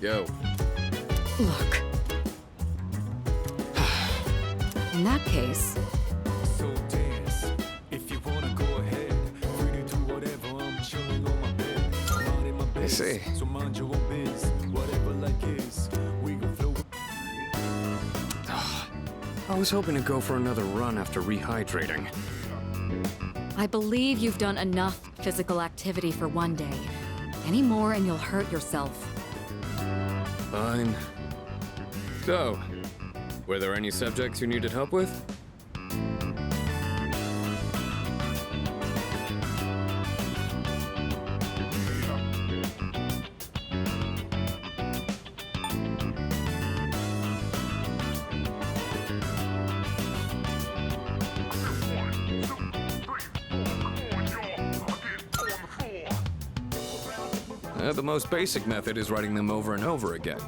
go. Look. In that case... So dance, if you wanna go ahead. Free to do whatever, I'm chilling on my bed. Minding my I see. business, so mind your own biz. Whatever like is, we gon' flow. I was hoping to go for another run after rehydrating. I believe you've done enough physical activity for one day. Any more and you'll hurt yourself. Fine. So, were there any subjects you needed help with? The most basic method is writing them over and over again.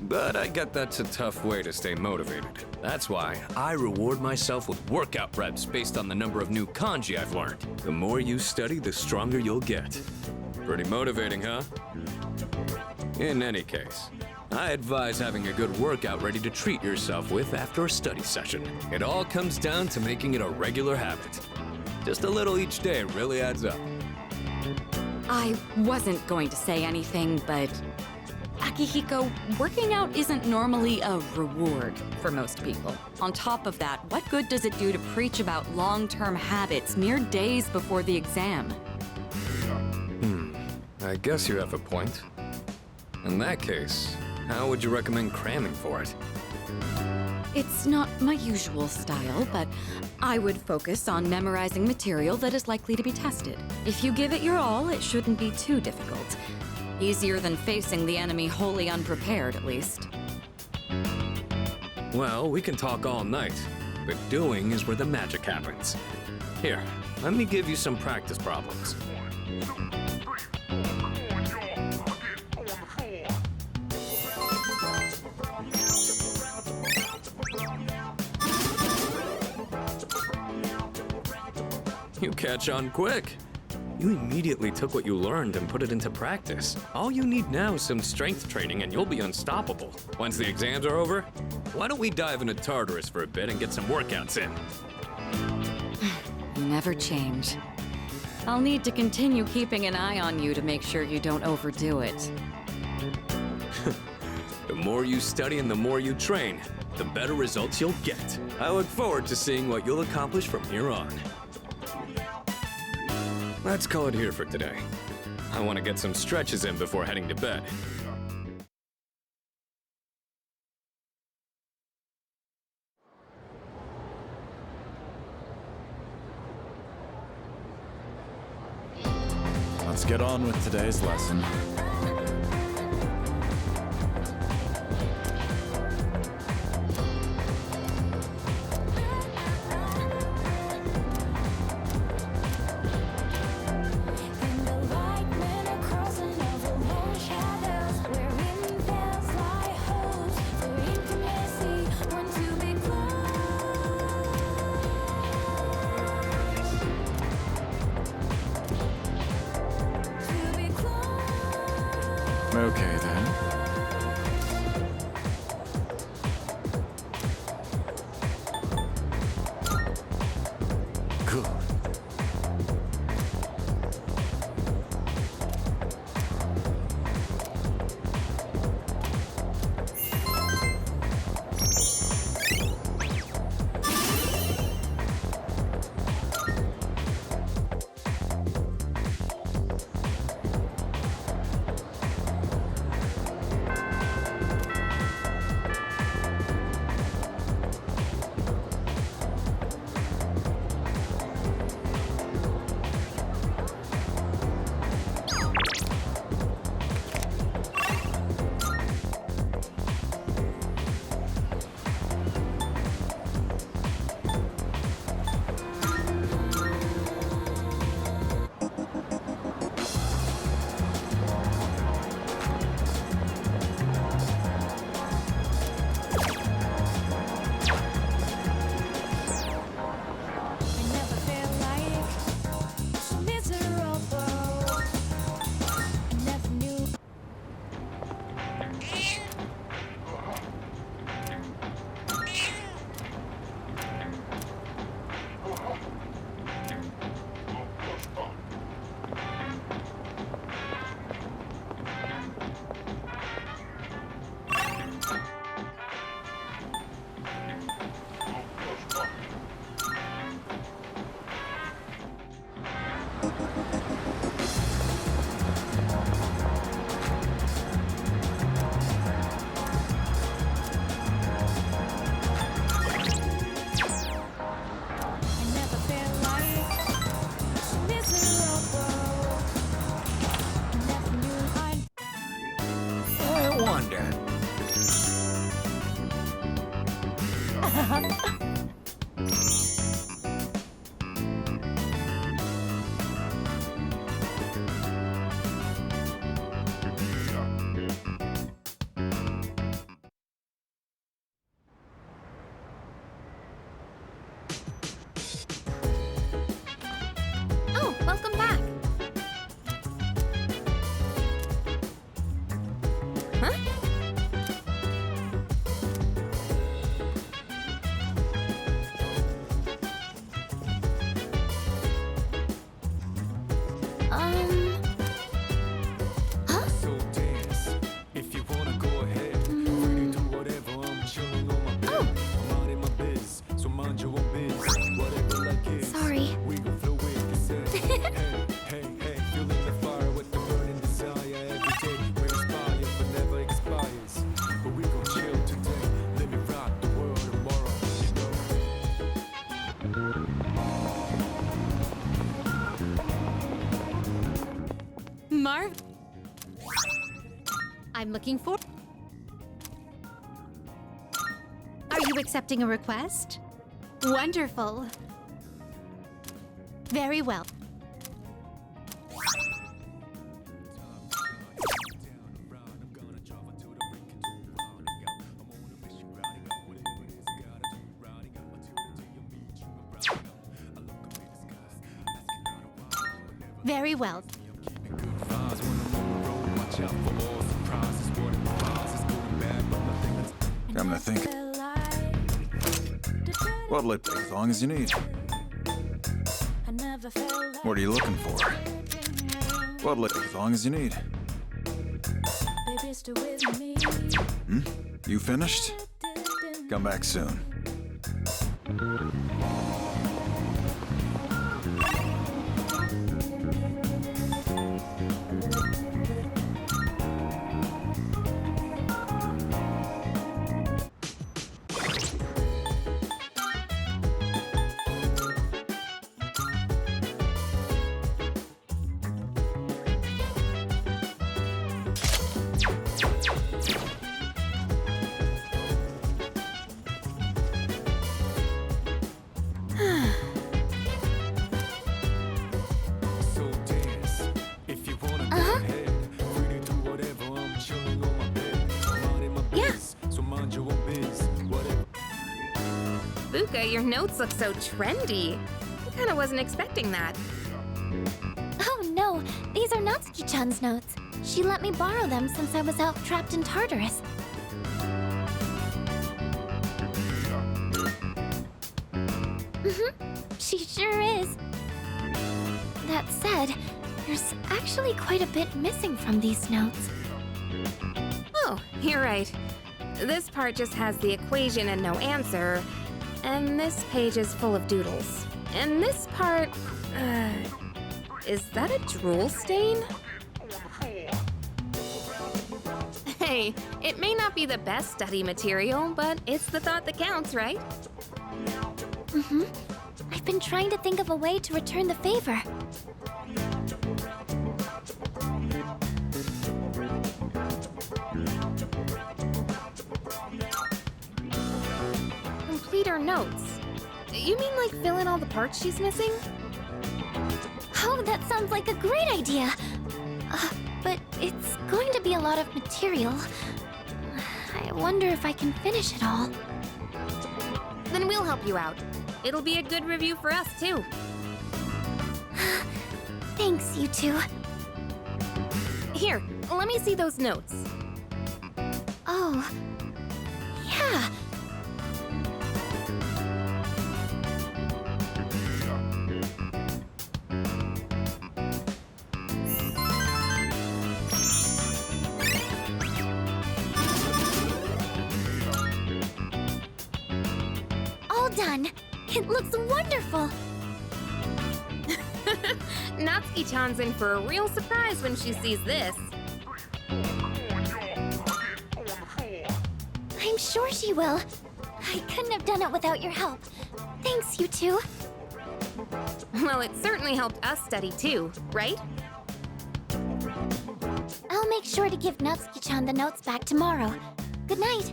But I get that's a tough way to stay motivated. That's why I reward myself with workout reps based on the number of new kanji I've learned. The more you study, the stronger you'll get. Pretty motivating, huh? In any case, I advise having a good workout ready to treat yourself with after a study session. It all comes down to making it a regular habit. Just a little each day really adds up. I wasn't going to say anything, but... Akihiko, working out isn't normally a reward for most people. On top of that, what good does it do to preach about long-term habits mere days before the exam? I guess you have a point. In that case, how would you recommend cramming for it? It's not my usual style, but I would focus on memorizing material that is likely to be tested. If you give it your all, it shouldn't be too difficult. Easier than facing the enemy wholly unprepared, at least. Well, we can talk all night, but doing is where the magic happens. Here, let me give you some practice problems. You catch on quick. You immediately took what you learned and put it into practice. All you need now is some strength training and you'll be unstoppable. Once the exams are over, why don't we dive into Tartarus for a bit and get some workouts in? You never change. I'll need to continue keeping an eye on you to make sure you don't overdo it. The more you study and the more you train, the better results you'll get. I look forward to seeing what you'll accomplish from here on. Let's call it here for today. I want to get some stretches in before heading to bed. Let's get on with today's lesson. Okay, then. Cool. welcome back. Huh? So dance. If you wanna go ahead, free to do whatever. I'm chilling on my bed. I'm out in my biz, so mind your own biz. Whatever like is. Sorry. We gon' flow with this. Hey, hey, hey, feeling the fire with the burning desire every day. We inspire but never expires. But we gon' chill today. Let me rock the world tomorrow. Marv. I'm looking for. Are you accepting a request? Wonderful. Very well. Very well. Come to think. What'll it take? As long as you need. What are you looking for? What'll it take? As long as you need. You finished? Come back soon. So dance. If you wanna go ahead, free to do whatever. I'm chilling on my bed. I'm out in my biz, so mind your own biz. Whatever. Buka, your notes look so trendy. I kinda wasn't expecting that. Oh no, these are Natsuki-chan's notes. She let me borrow them since I was out trapped in Tartarus. She sure is. That said, there's actually quite a bit missing from these notes. Oh, you're right. This part just has the equation and no answer, and this page is full of doodles. And this part, is that a drool stain? Hey, it may not be the best study material, but it's the thought that counts, right? I've been trying to think of a way to return the favor. Complete her notes. You mean like fill in all the parts she's missing? Oh, that sounds like a great idea. But it's going to be a lot of material. I wonder if I can finish it all. Then we'll help you out. It'll be a good review for us, too. Thanks, you two. Here, let me see those notes. Oh, yeah. All done. It looks wonderful. Natsuki-chan's in for a real surprise when she sees this. I'm sure she will. I couldn't have done it without your help. Thanks, you two. Well, it certainly helped us study too, right? I'll make sure to give Natsuki-chan the notes back tomorrow. Good night.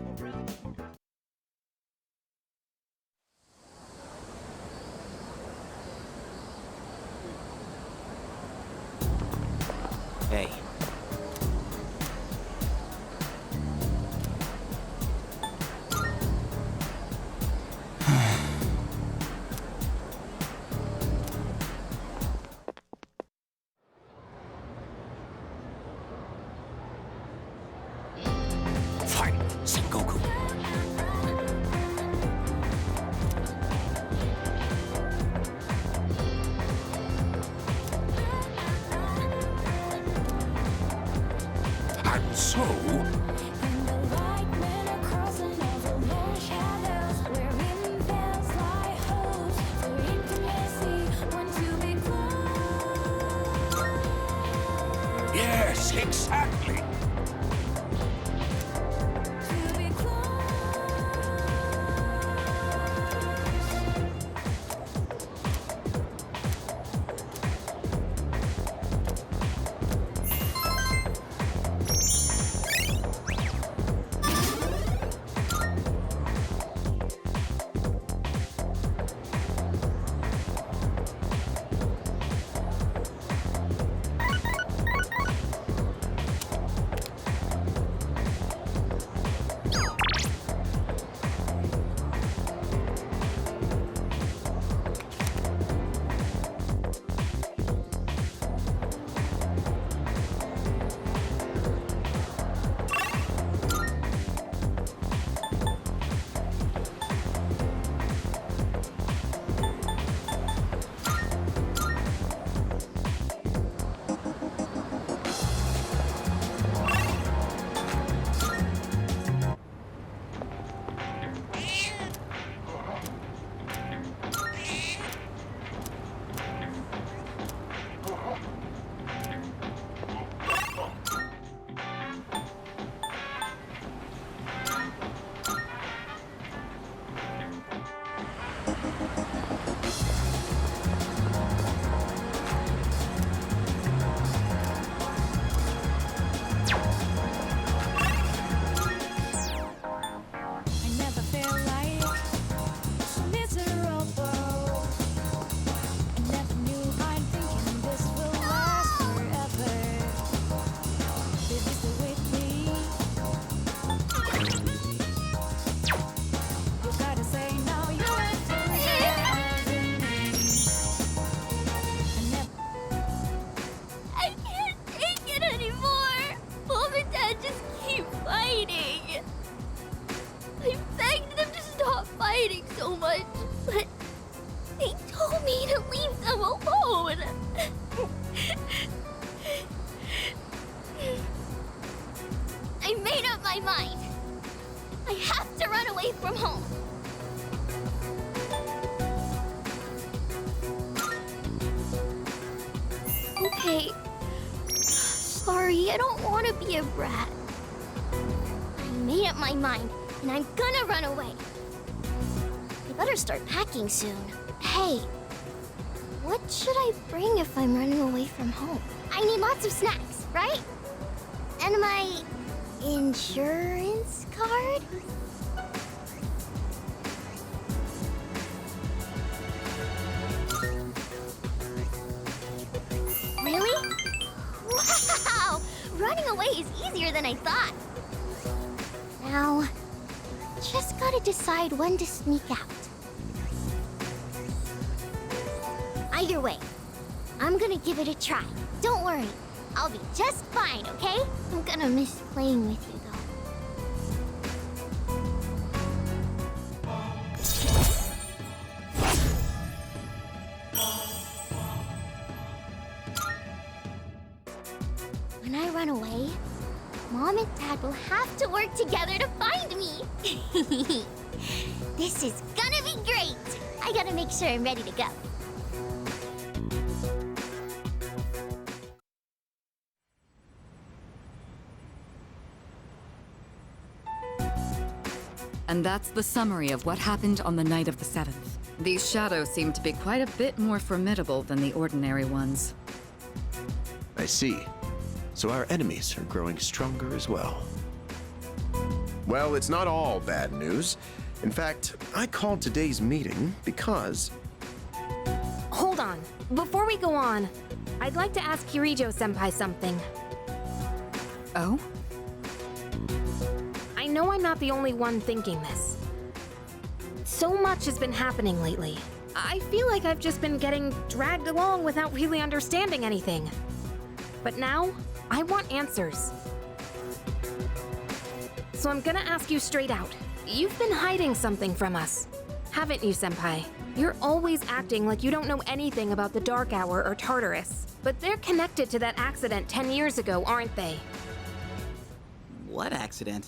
Hey. So, yes, exactly. So much, but they told me to leave them alone. I made up my mind. I have to run away from home. Okay. Sorry, I don't want to be a brat. I made up my mind, and I'm gonna run away. I better start packing soon. Hey, what should I bring if I'm running away from home? I need lots of snacks, right? And my insurance card? Really? Wow! Running away is easier than I thought. Now, just gotta decide when to sneak out. Either way, I'm gonna give it a try. Don't worry, I'll be just fine, okay? I'm gonna miss playing with you, though. When I run away, Mom and Dad will have to work together to find me. This is gonna be great. I gotta make sure I'm ready to go. And that's the summary of what happened on the night of the 7th. These shadows seem to be quite a bit more formidable than the ordinary ones. I see. So our enemies are growing stronger as well. Well, it's not all bad news. In fact, I called today's meeting because... Hold on. Before we go on, I'd like to ask Kirijo-senpai something. Oh? I know I'm not the only one thinking this. So much has been happening lately. I feel like I've just been getting dragged along without really understanding anything. But now, I want answers. So I'm gonna ask you straight out. You've been hiding something from us, haven't you, Senpai? You're always acting like you don't know anything about the Dark Hour or Tartarus. But they're connected to that accident 10 years ago, aren't they? What accident?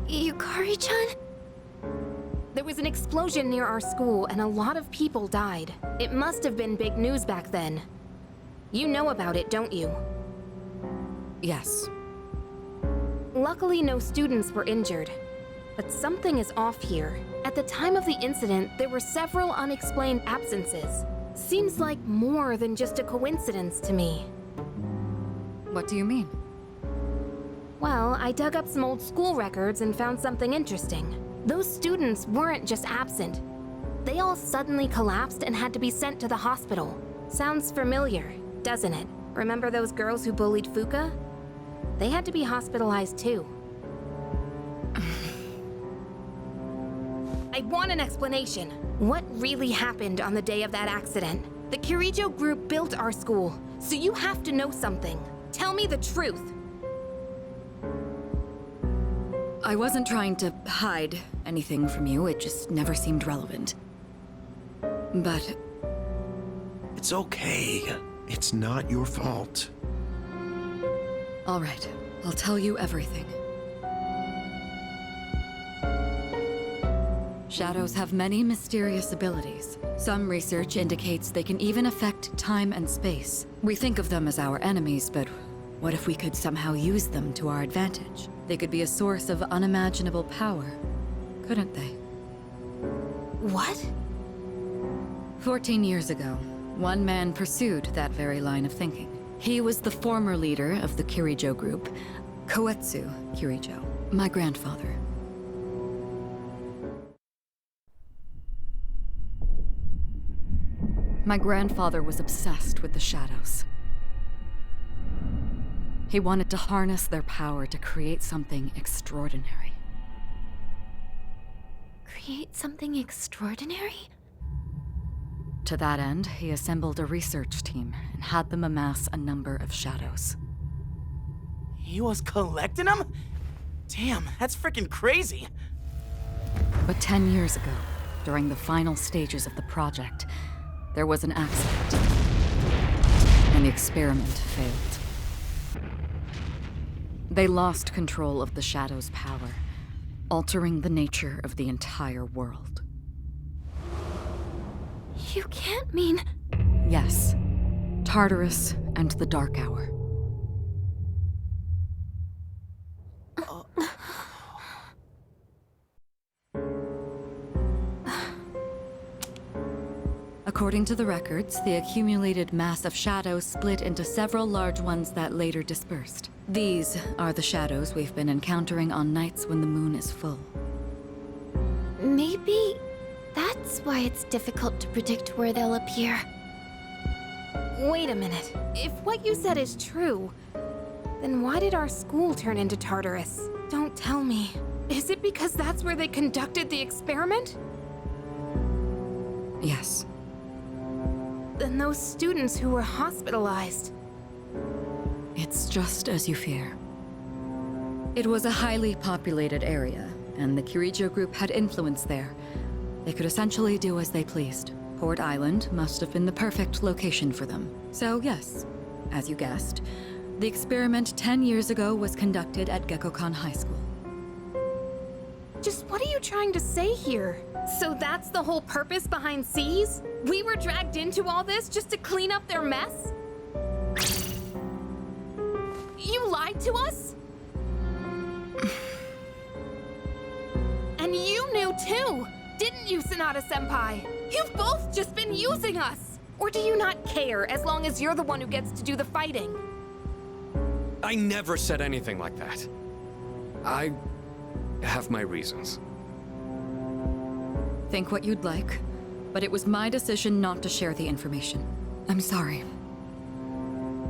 Yukari-chan? There was an explosion near our school and a lot of people died. It must have been big news back then. You know about it, don't you? Yes. Luckily, no students were injured. But something is off here. At the time of the incident, there were several unexplained absences. Seems like more than just a coincidence to me. What do you mean? Well, I dug up some old school records and found something interesting. Those students weren't just absent. They all suddenly collapsed and had to be sent to the hospital. Sounds familiar, doesn't it? Remember those girls who bullied Fuka? They had to be hospitalized too. I want an explanation. What really happened on the day of that accident? The Kirijo group built our school, so you have to know something. Tell me the truth. I wasn't trying to hide anything from you, it just never seemed relevant. But It's okay. It's not your fault. all right, I'll tell you everything. Shadows have many mysterious abilities. Some research indicates they can even affect time and space. We think of them as our enemies, but what if we could somehow use them to our advantage? They could be a source of unimaginable power, couldn't they? What? 14 years ago, one man pursued that very line of thinking. He was the former leader of the Kirijo group, Koetsu Kirijo, my grandfather. My grandfather was obsessed with the shadows. He wanted to harness their power to create something extraordinary. Create something extraordinary? To that end, he assembled a research team and had them amass a number of shadows. He was collecting them? Damn, that's freaking crazy. But 10 years ago, during the final stages of the project, there was an accident, and the experiment failed. They lost control of the Shadow's power, altering the nature of the entire world. You can't mean... Yes, Tartarus and the Dark Hour. According to the records, the accumulated mass of shadows split into several large ones that later dispersed. These are the shadows we've been encountering on nights when the moon is full. Maybe that's why it's difficult to predict where they'll appear. Wait a minute. If what you said is true, then why did our school turn into Tartarus? Don't tell me. Is it because that's where they conducted the experiment? Yes. Then those students who were hospitalized. It's just as you fear. It was a highly populated area, and the Kirijo group had influence there. They could essentially do as they pleased. Port Island must have been the perfect location for them. So yes, as you guessed, the experiment 10 years ago was conducted at Gekkokan High School. Just what are you trying to say here? So that's the whole purpose behind SEAS? We were dragged into all this just to clean up their mess? You lied to us? And you knew too, didn't you, Sanada-senpai? You've both just been using us! Or do you not care as long as you're the one who gets to do the fighting? I never said anything like that. I have my reasons. Think what you'd like, but it was my decision not to share the information. I'm sorry.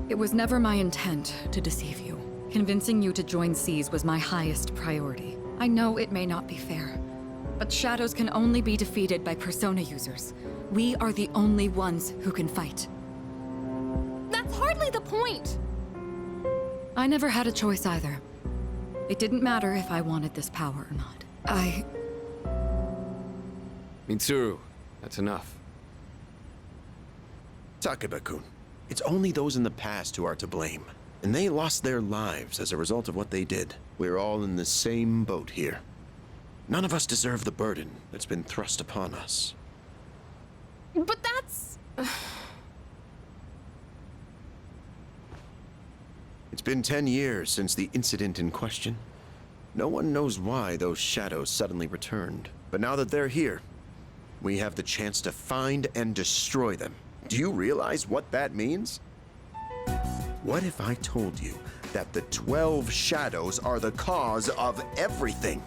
It was never my intent to deceive you. Convincing you to join SEAS was my highest priority. I know it may not be fair, but shadows can only be defeated by Persona users. We are the only ones who can fight. That's hardly the point! I never had a choice either. It didn't matter if I wanted this power or not. Mitsuru, that's enough. Takeba-kun, it's only those in the past who are to blame. And they lost their lives as a result of what they did. We're all in the same boat here. None of us deserve the burden that's been thrust upon us. But that's... It's been 10 years since the incident in question. No one knows why those shadows suddenly returned. But now that they're here, we have the chance to find and destroy them. Do you realize what that means? What if I told you that the 12 shadows are the cause of everything?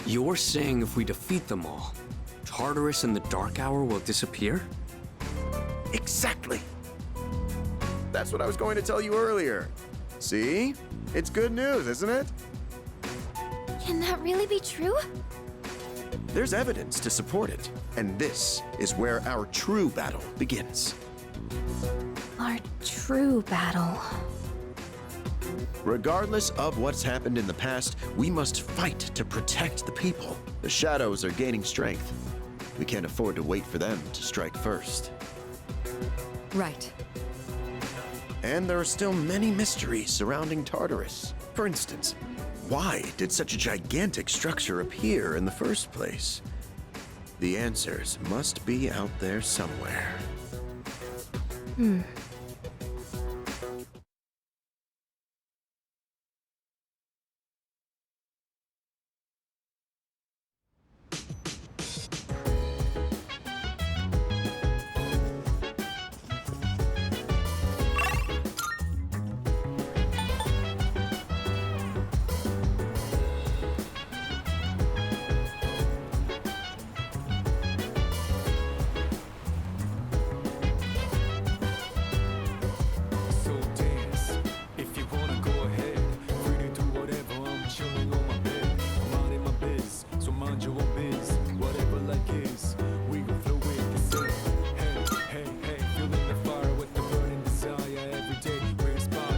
You're saying if we defeat them all, Tartarus and the Dark Hour will disappear? Exactly. That's what I was going to tell you earlier. See? It's good news, isn't it? Can that really be true? There's evidence to support it, and this is where our true battle begins. Our true battle. Regardless of what's happened in the past, we must fight to protect the people. The shadows are gaining strength. We can't afford to wait for them to strike first. Right. And there are still many mysteries surrounding Tartarus. For instance, why did such a gigantic structure appear in the first place? The answers must be out there somewhere. So dance, if you wanna go ahead. Free to do whatever, I'm chilling on my bed. I'm out in my biz, so mind your own biz. Whatever life is, we gon' flow with the sun. Hey, hey, hey, feeling the fire with the burning desire. Every day we inspire.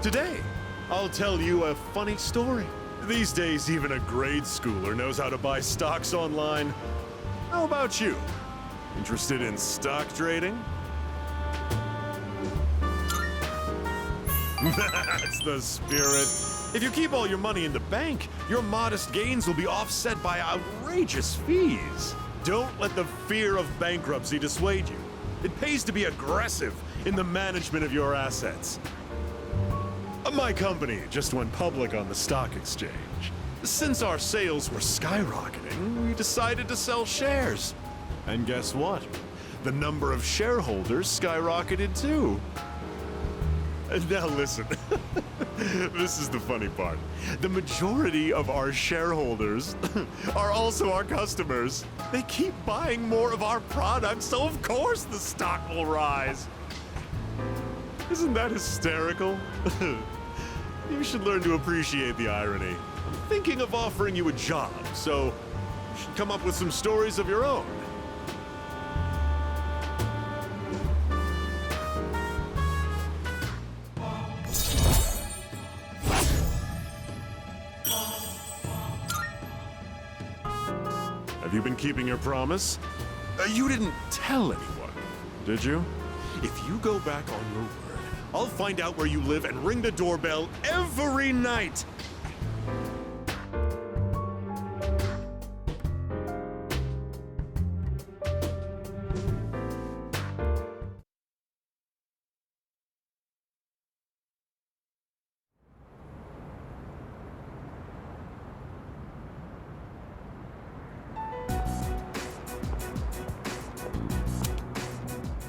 Today, I'll tell you a funny story. These days, even a grade schooler knows how to buy stocks online. How about you? Interested in stock trading? That's the spirit. If you keep all your money in the bank, your modest gains will be offset by outrageous fees. Don't let the fear of bankruptcy dissuade you. It pays to be aggressive in the management of your assets. My company just went public on the stock exchange. Since our sales were skyrocketing, we decided to sell shares. And guess what? The number of shareholders skyrocketed too. Now listen, this is the funny part. The majority of our shareholders are also our customers. They keep buying more of our products, so of course the stock will rise. Isn't that hysterical? You should learn to appreciate the irony. I'm thinking of offering you a job, so you should come up with some stories of your own. Have you been keeping your promise? You didn't tell anyone, did you? If you go back on your word, I'll find out where you live and ring the doorbell every night.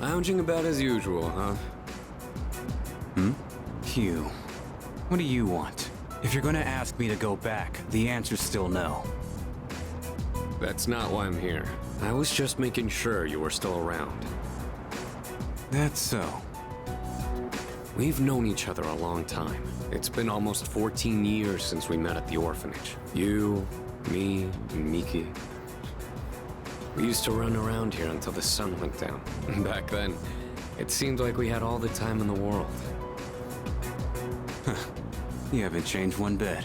Lounging about as usual, huh? Hugh, what do you want? If you're gonna ask me to go back, the answer's still no. That's not why I'm here. I was just making sure you were still around. That's so. We've known each other a long time. It's been almost 14 years since we met at the orphanage. You, me, and Miki. We used to run around here until the sun went down. Back then, It seemed like we had all the time in the world. You haven't changed one bit.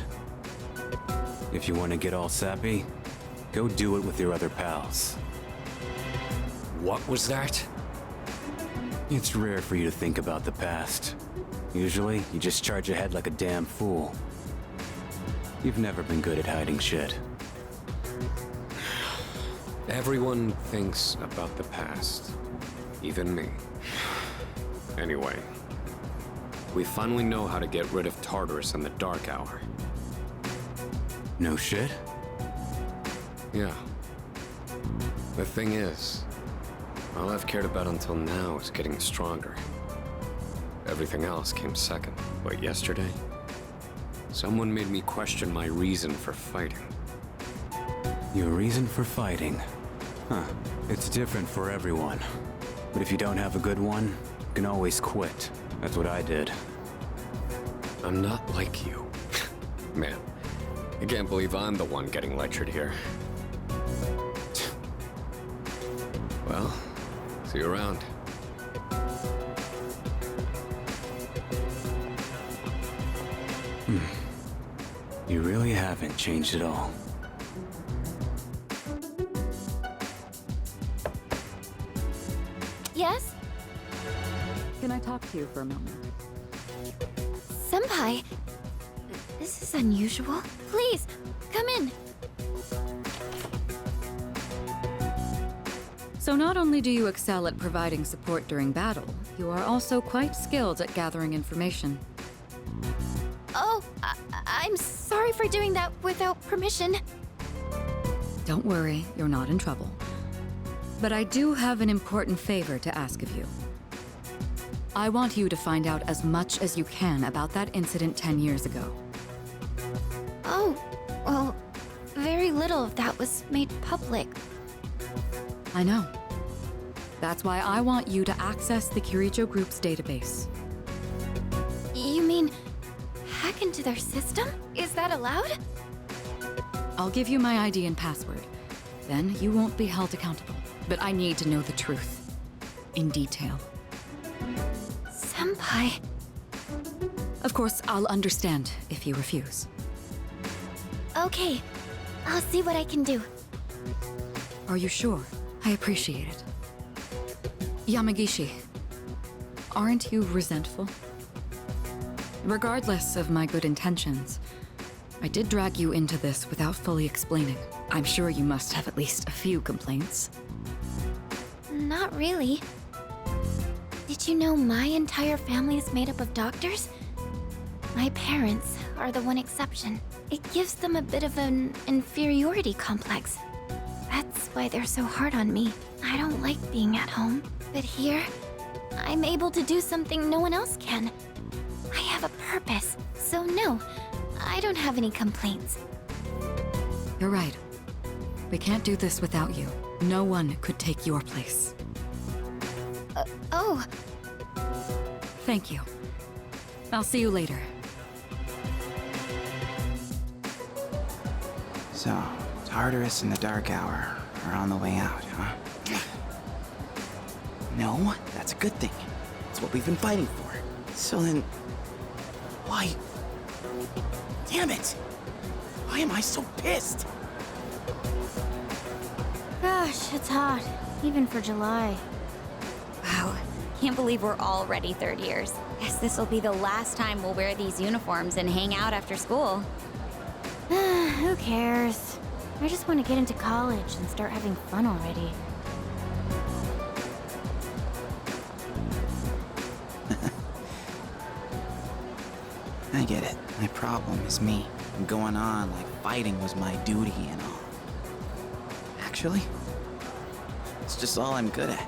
If you want to get all sappy, go do it with your other pals. What was that? It's rare for you to think about the past. Usually, you just charge ahead like a damn fool. You've never been good at hiding shit. Everyone thinks about the past. Even me. Anyway, we finally know how to get rid of Tartarus in the Dark Hour. No shit? Yeah. The thing is, all I've cared about until now is getting stronger. Everything else came second. But yesterday, someone made me question my reason for fighting. Your reason for fighting? Huh. It's different for everyone. But if you don't have a good one, you can always quit. That's what I did. I'm not like you. Man, I can't believe I'm the one getting lectured here. Well, see you around. You really haven't changed at all. Yes? Can I talk to you for a moment? Senpai, this is unusual. Please, come in. So not only do you excel at providing support during battle, you are also quite skilled at gathering information. Oh, I'm sorry for doing that without permission. Don't worry, you're not in trouble. But I do have an important favor to ask of you. I want you to find out as much as you can about that incident 10 years ago. Oh, well, very little of that was made public. I know. That's why I want you to access the Kirijo Group's database. You mean hack into their system? Is that allowed? I'll give you my ID and password. Then you won't be held accountable. But I need to know the truth. In detail. Senpai. Of course, I'll understand if you refuse. Okay, I'll see what I can do. Are you sure? I appreciate it. Yamagishi, aren't you resentful? Regardless of my good intentions, I did drag you into this without fully explaining. I'm sure you must have at least a few complaints. Not really. Did you know my entire family is made up of doctors? My parents are the one exception. It gives them a bit of an inferiority complex. That's why they're so hard on me. I don't like being at home. But here, I'm able to do something no one else can. I have a purpose, so no, I don't have any complaints. You're right. We can't do this without you. No one could take your place. Oh, Thank you. I'll see you later. So, Tartarus and the Dark Hour are on the way out, huh? No, that's a good thing. It's what we've been fighting for. So then... why... Damn it! Why am I so pissed? Gosh, it's hot. Even for July. Wow, can't believe we're already third years. Guess this will be the last time we'll wear these uniforms and hang out after school. Who cares? I just want to get into college and start having fun already. I get it. My problem is me. I'm going on like fighting was my duty and all. Actually, it's just all I'm good at.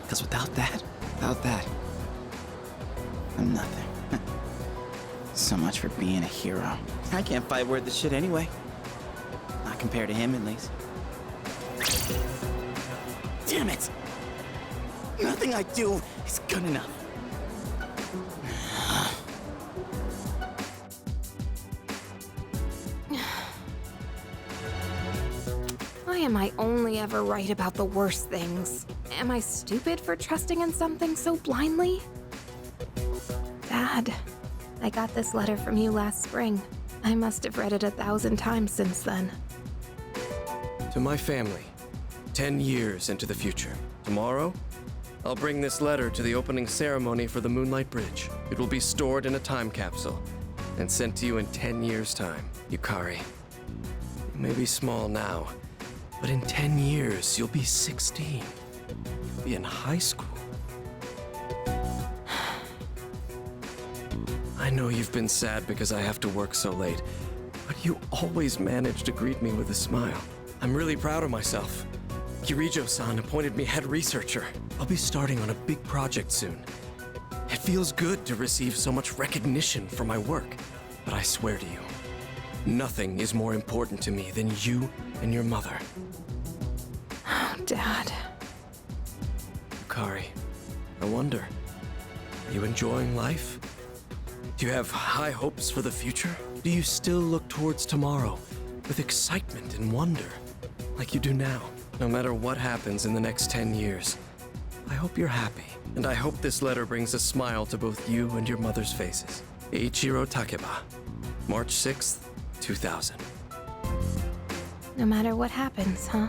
Because without that, I'm nothing. So much for being a hero. I can't fight worth the shit anyway. Not compared to him, at least. Damn it! Nothing I do is good enough. Why am I only ever right about the worst things? Am I stupid for trusting in something so blindly? Dad, I got this letter from you last spring. I must have read it 1,000 times since then. To my family, 10 years into the future. Tomorrow, I'll bring this letter to the opening ceremony for the Moonlight Bridge. It will be stored in a time capsule and sent to you in 10 years' time. Yukari, you may be small now, but in 10 years, you'll be 16. You'll be in high school. I know you've been sad because I have to work so late, but you always manage to greet me with a smile. I'm really proud of myself. Kirijo-san appointed me head researcher. I'll be starting on a big project soon. It feels good to receive so much recognition for my work, but I swear to you, nothing is more important to me than you and your mother. Oh, Dad. Yukari, I wonder, are you enjoying life? Do you have high hopes for the future? Do you still look towards tomorrow with excitement and wonder, like you do now? No matter what happens in the next 10 years, I hope you're happy, and I hope this letter brings a smile to both you and your mother's faces. Eiichiro Takeba, March 6th, 2000. No matter what happens, huh?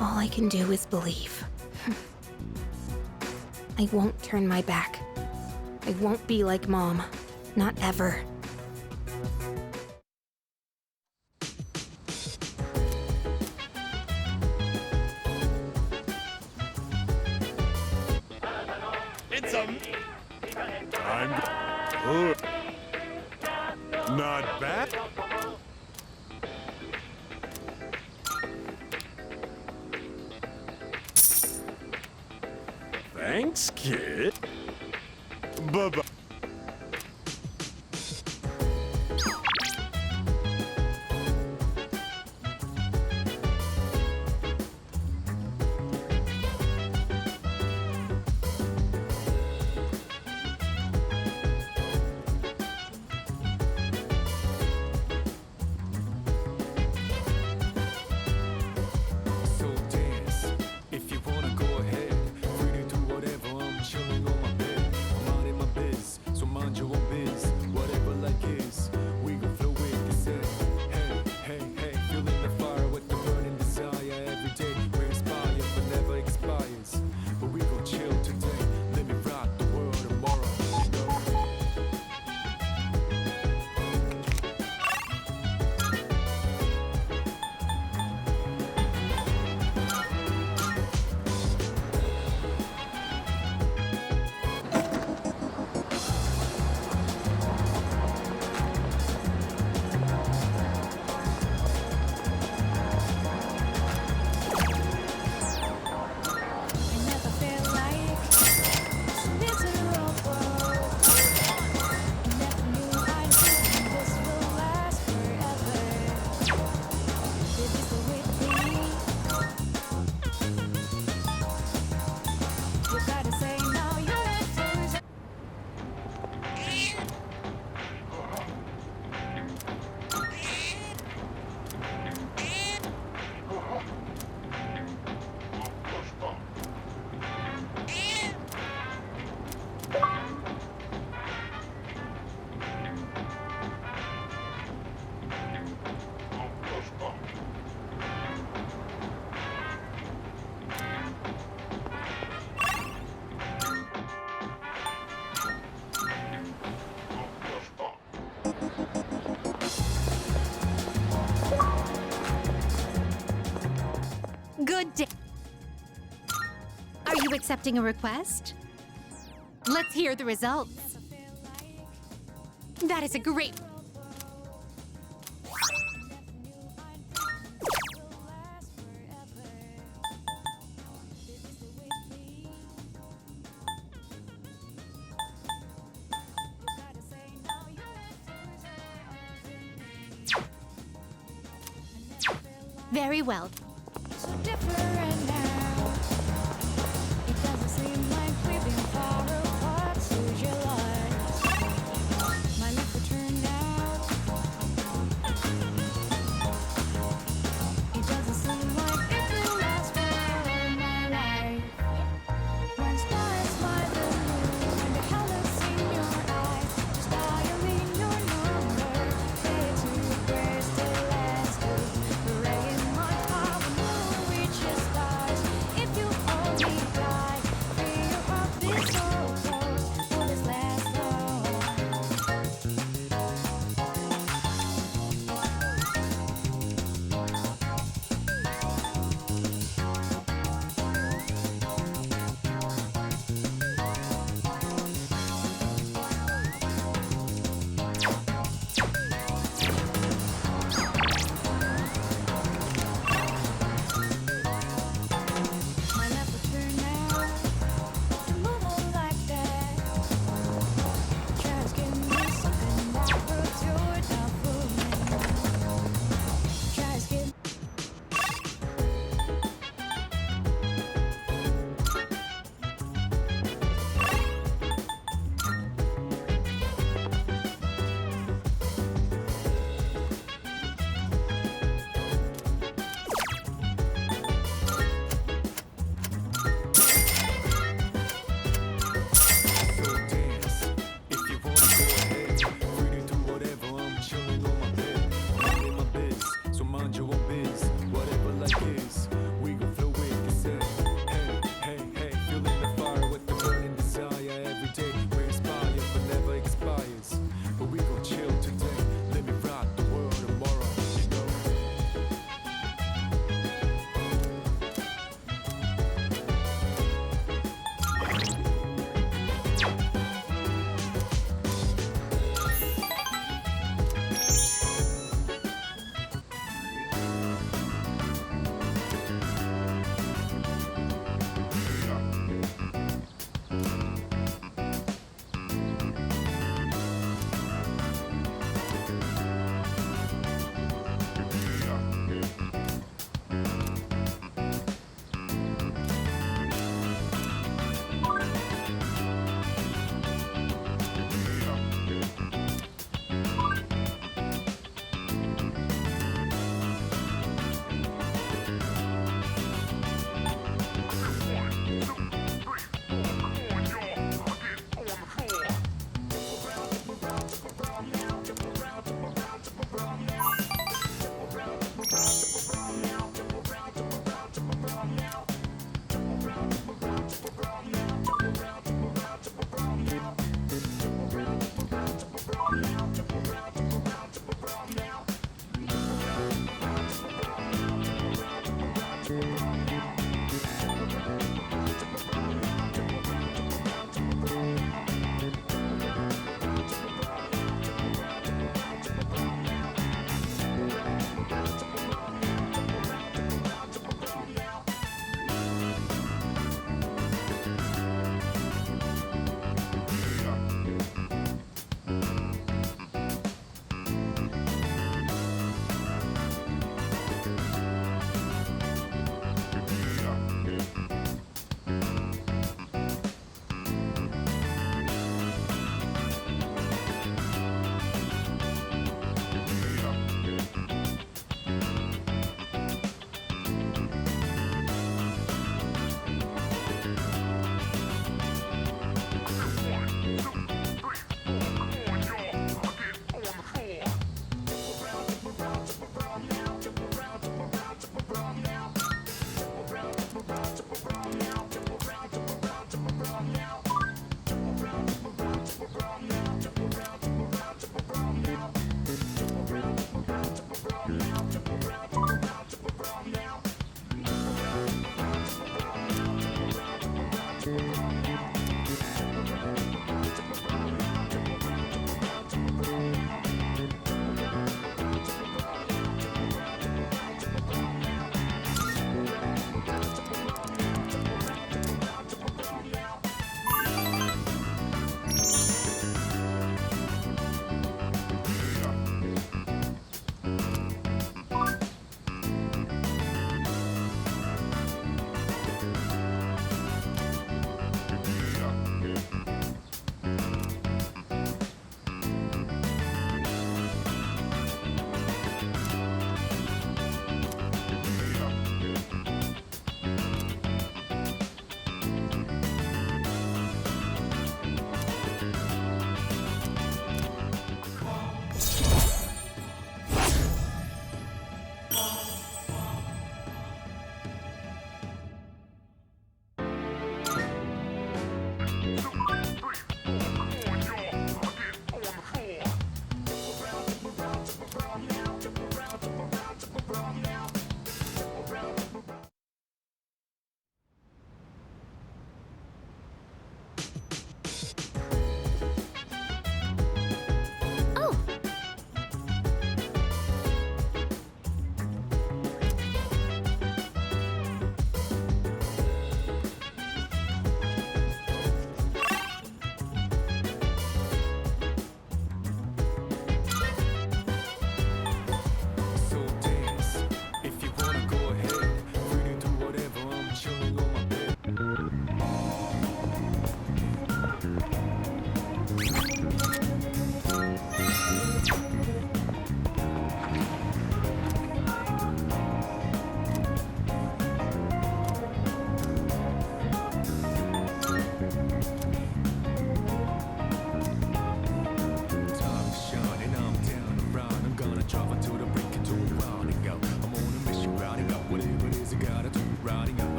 All I can do is believe. I won't turn my back. I won't be like Mom. Not ever. It's I'm good. Not bad. Thanks, kid. Bye-bye. So dance, if you wanna go ahead. Free to do whatever, I'm chilling on my bed. I'm minding my biz, so mind your own biz. Whatever like is, we gon' flow with this head. Hey, hey, hey, feeling the fire with the burning desire. Every day we're inspired, but never expires. But we gon' chill today, let me rock the world tomorrow, you know? Good day. Are you accepting a request? Let's hear the results. That is a great... Very well. like this. We gon' flow with the set. Hey, hey, hey, fueling the fire with the burning desire every day. We inspire but never expires. But we gon' chill today. Let me rock the world tomorrow. You know.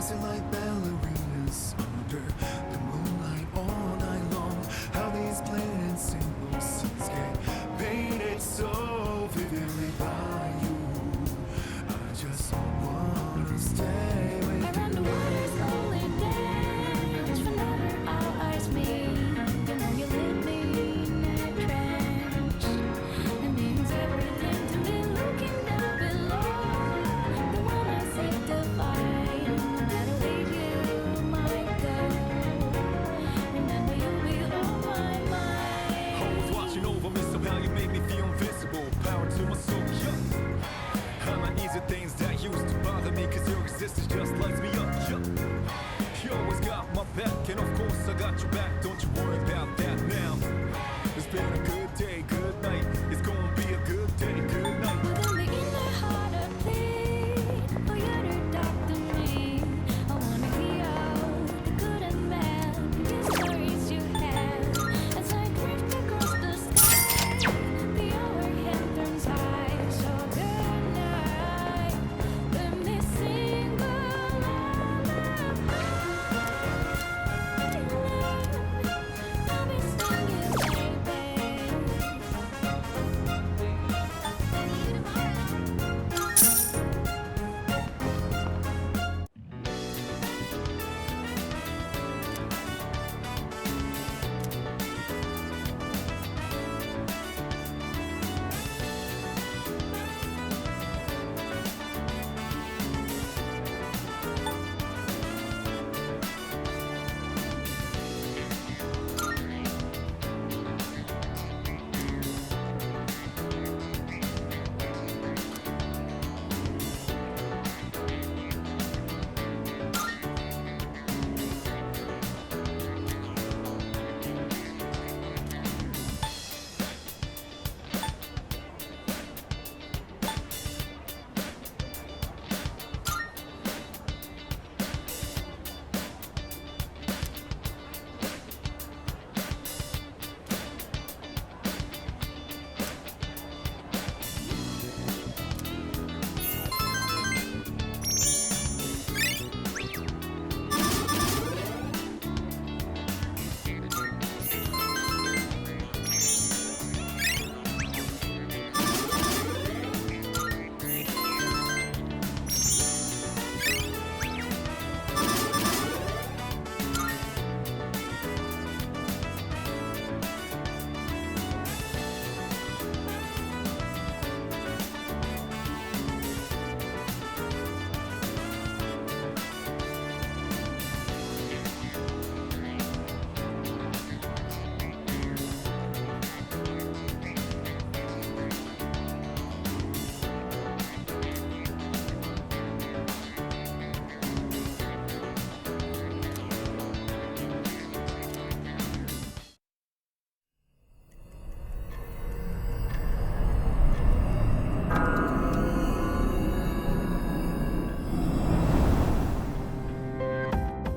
dancing like ballerinas under the moonlight all night long. How these plain and simple scenes get painted so vividly by you. I just wanna stay with you. Around the water's holy dance, whenever our eyes meet, you know you leave me in a trance. It means everything to me looking down below. The one I seek to find, no matter where you might go. Remember you'll be on my mind. Always watching over me, somehow you make me feel invisible. Power to my soul, yeah. I'm not easy things that used to bother me, cause your existence just lights me up, yeah. You always got my back, and of course I got your back. Don't you worry about that now. It's been a good day, good night. It's gonna be a good day, good night. Within me, in my heart, I plead for you to talk to me. I wanna hear all the good and bad stories you have. As I drift across the sky, the overhead turns high. So good night. Let me sing the lullaby. I'll be singing, baby.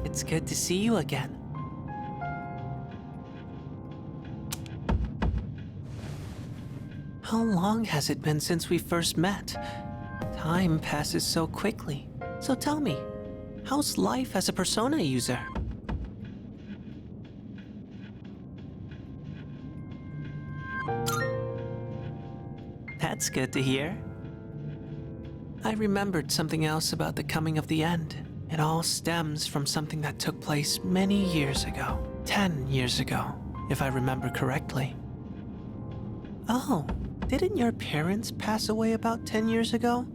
It's good to see you again. How long has it been since we first met? Time passes so quickly. So tell me, how's life as a Persona user? That's good to hear. I remembered something else about the coming of the end. It all stems from something that took place many years ago. 10 years ago, if I remember correctly. Oh, didn't your parents pass away about 10 years ago?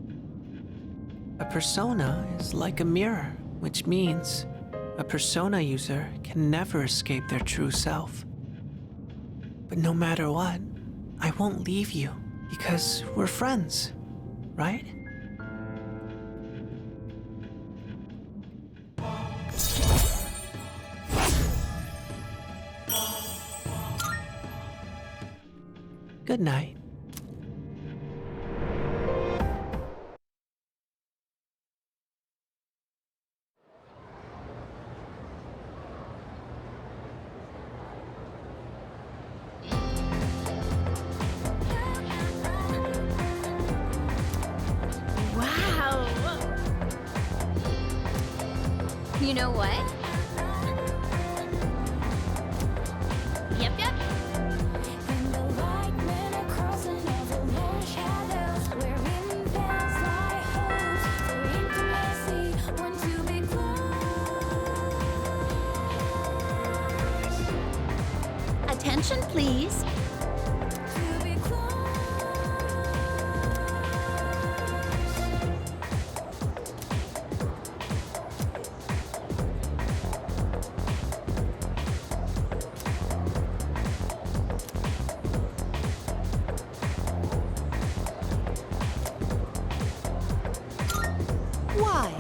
A persona is like a mirror, which means a persona user can never escape their true self. But no matter what, I won't leave you because we're friends, right? Good night. Wow! You know what? Yep, yep. And the light men are crossing over long shadows, wherein there's lie hopes for intimacy, want to be close. Attention, please. To be close. Why?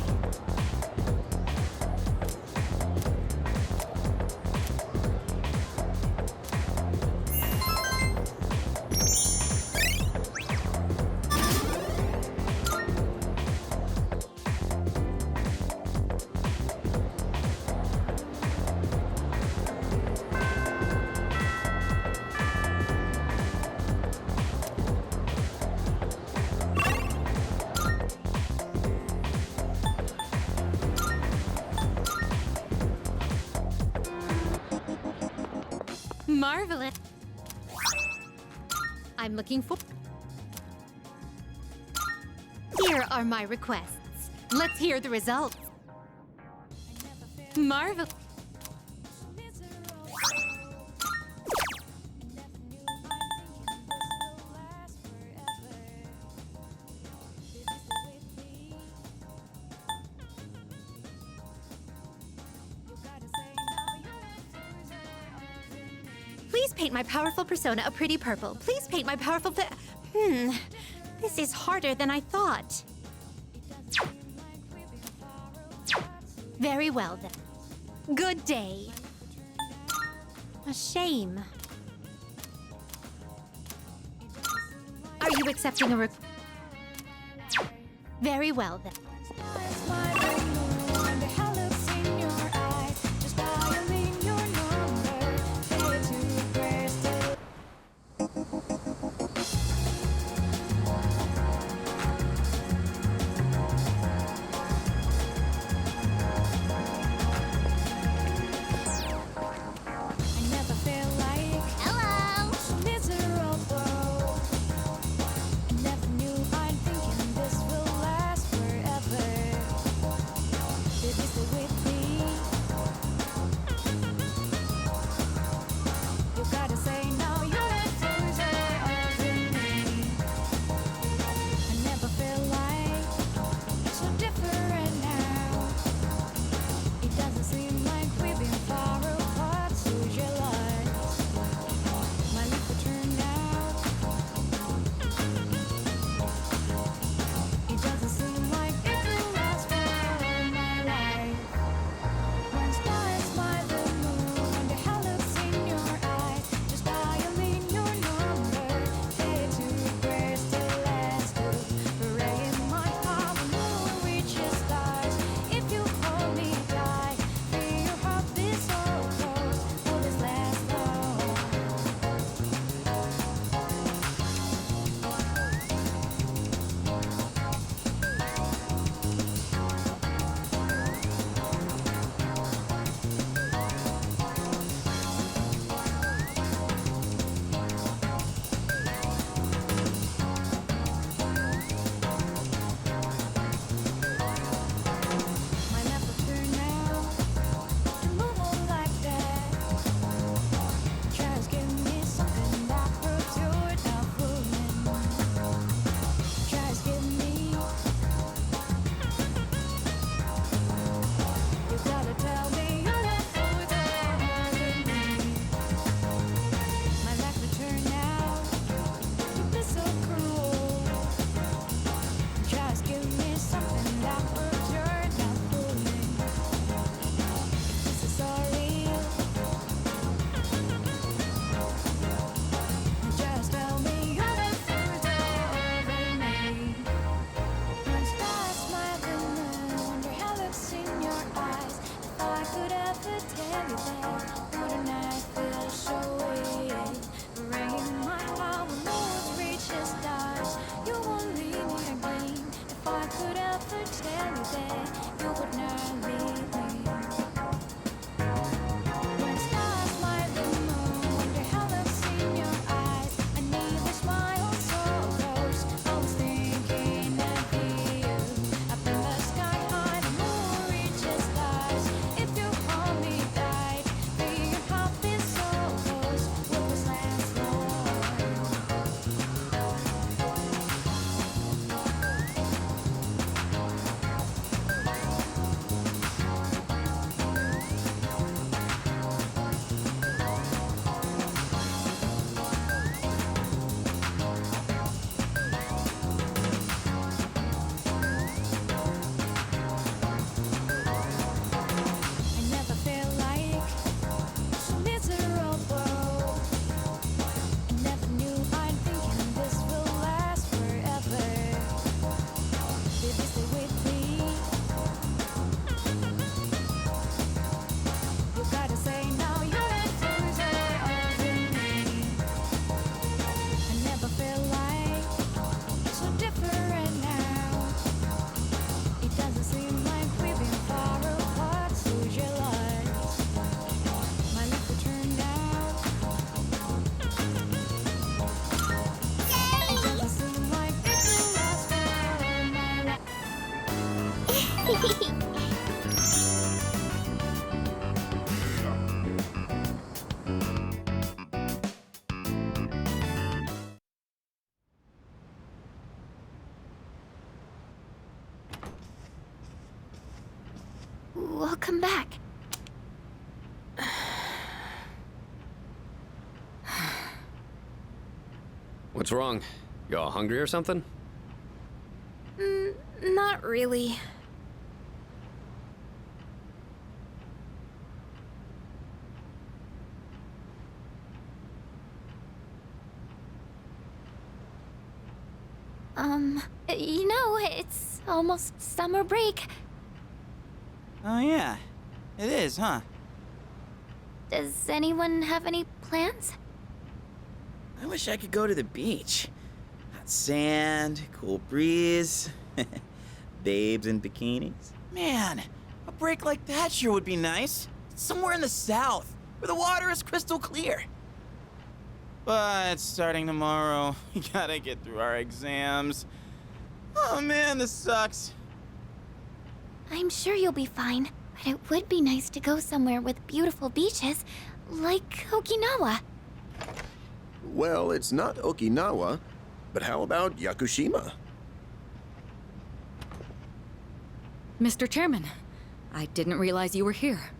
Marvelous. I'm looking for. Here are my requests. Let's hear the results. Marvel. Please paint my powerful persona a pretty purple. Please paint my powerful This is harder than I thought. Very well then. Good day. A shame. Are you accepting a Very well then. Could ever tell you that you would not leave me. Welcome back. What's wrong? You all hungry or something? Not really. You know, it's almost summer break. Oh, yeah. It is, huh? Does anyone have any plans? I wish I could go to the beach. Hot sand, cool breeze, babes in bikinis. Man, a break like that sure would be nice. Somewhere in the south, where the water is crystal clear. But starting tomorrow, we gotta get through our exams. Oh man, this sucks. I'm sure you'll be fine, but it would be nice to go somewhere with beautiful beaches, like Okinawa. Well, it's not Okinawa, but how about Yakushima? Mr. Chairman, I didn't realize you were here.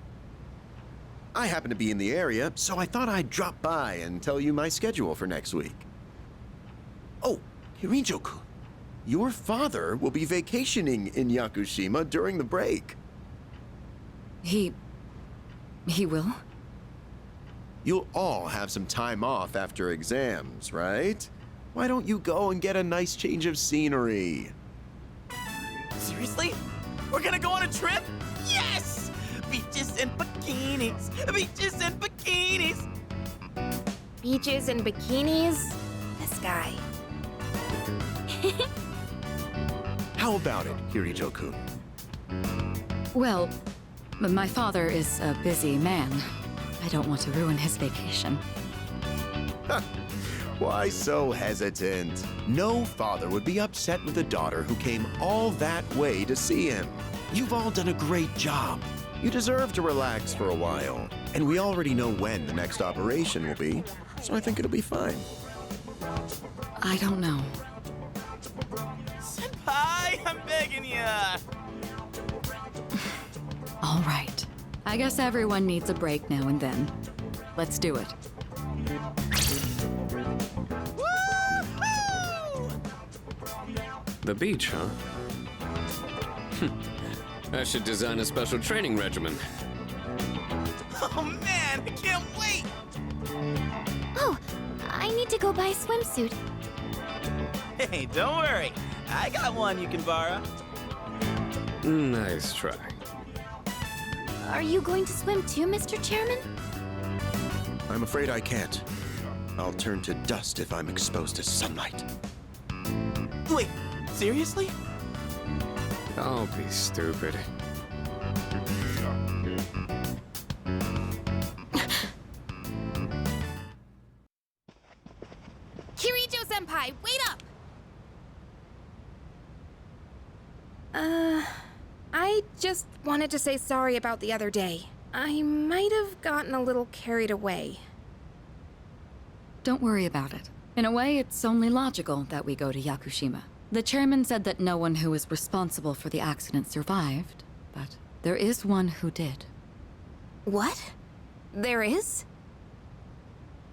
I happen to be in the area, so I thought I'd drop by and tell you my schedule for next week. Oh, Hirijo-kun, your father will be vacationing in Yakushima during the break. He will? You'll all have some time off after exams, right? Why don't you go and get a nice change of scenery? Seriously? We're gonna go on a trip? Yes! Beaches and bikinis! Beaches and bikinis! Beaches and bikinis? This guy. How about it, Hirijo-kun? Well, my father is a busy man. I don't want to ruin his vacation. Why so hesitant? No father would be upset with a daughter who came all that way to see him. You've all done a great job. You deserve to relax for a while. And we already know when the next operation will be, so I think it'll be fine. I don't know. Senpai, I'm begging ya! All right. I guess everyone needs a break now and then. Let's do it. The beach, huh? I should design a special training regimen. Oh man, I can't wait! Oh, I need to go buy a swimsuit. Hey, don't worry. I got one you can borrow. Nice try. Are you going to swim too, Mr. Chairman? I'm afraid I can't. I'll turn to dust if I'm exposed to sunlight. Wait, seriously? Don't be stupid. Kirijo-senpai, wait up! I just wanted to say sorry about the other day. I might have gotten a little carried away. Don't worry about it. In a way, it's only logical that we go to Yakushima. The chairman said that no one who was responsible for the accident survived, but there is one who did. What? There is?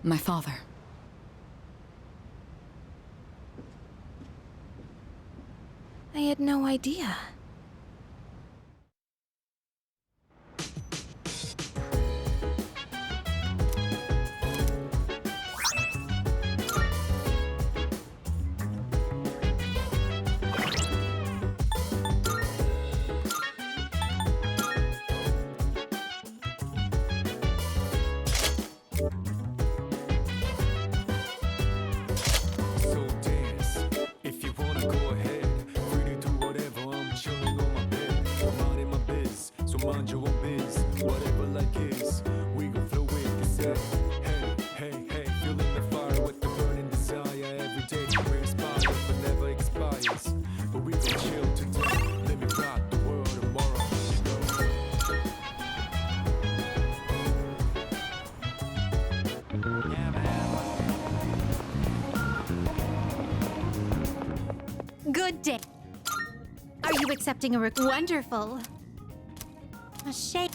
My father. I had no idea. So dance, if you wanna go ahead, free to do whatever, I'm chilling. good day. Are you accepting a wonderful? A shake.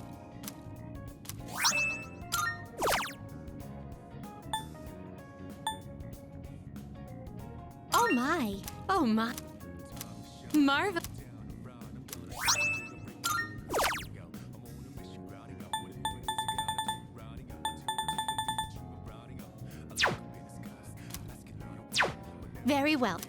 Oh my. Oh my. Marva. Very well.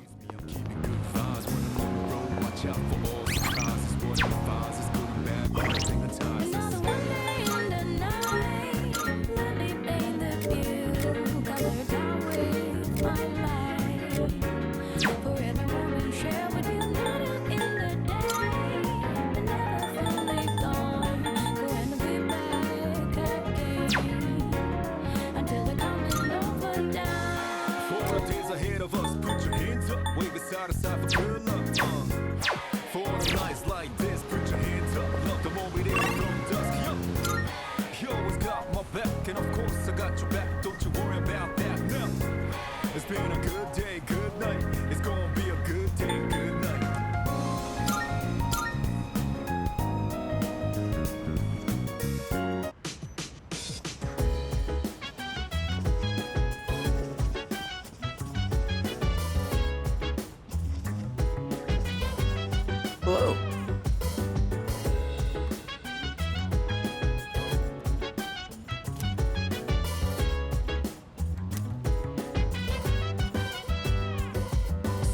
Hello.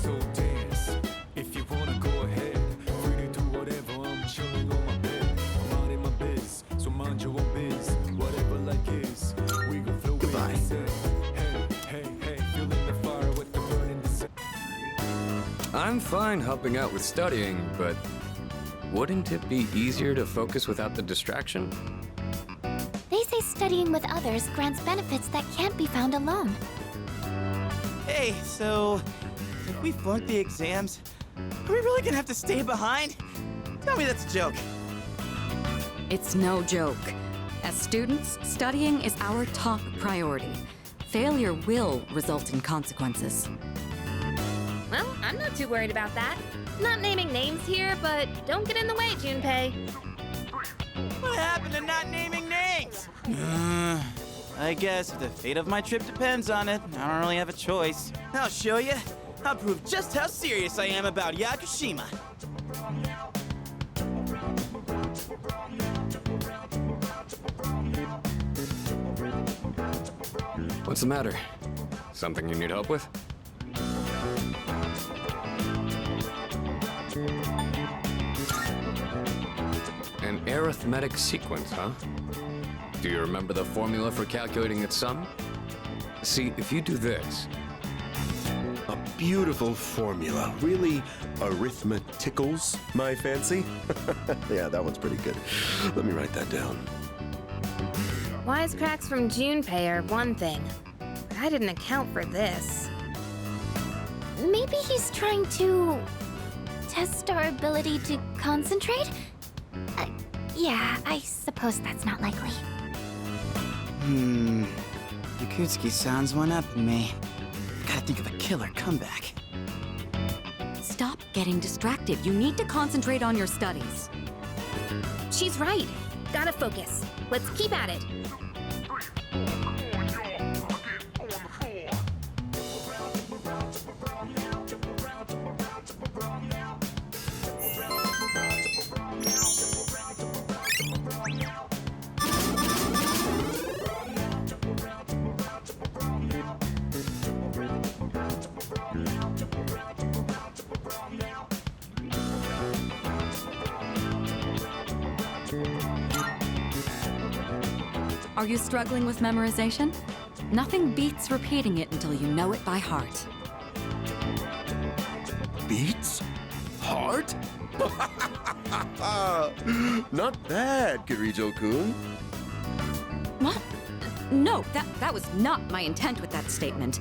So dance, if you wanna go ahead. Free to do whatever, I'm chilling on my bed. I'm minding my biz, so mind your own biz. Whatever like is, we gon' flow with it. Hey, hey, hey, feeling the fire with the burning descent. I'm fine helping out with studying, but wouldn't it be easier to focus without the distraction? They say studying with others grants benefits that can't be found alone. Hey, so if we flunk the exams, are we really gonna have to stay behind? Tell me that's a joke. It's no joke. As students, studying is our top priority. Failure will result in consequences. Well, I'm not too worried about that. Not naming names here, but don't get in the way, Junpei. What happened to not naming names? I guess if the fate of my trip depends on it, I don't really have a choice. I'll show you. I'll prove just how serious I am about Yakushima. What's the matter? Something you need help with? An arithmetic sequence, huh? Do you remember the formula for calculating its sum? See, if you do this... A beautiful formula. Really arithmeticals, my fancy. Yeah, that one's pretty good. Let me write that down. Wisecracks from Junpei are one thing, but I didn't account for this. Maybe he's trying to test our ability to concentrate? Yeah, I suppose that's not likely. Yakutsuki-san's one up in me. Gotta think of a killer comeback. Stop getting distracted. You need to concentrate on your studies. She's right. Gotta focus. Let's keep at it. Are you struggling with memorization? Nothing beats repeating it until you know it by heart. Beats? Heart? Not bad, Kirijo-kun. What? No, that was not my intent with that statement.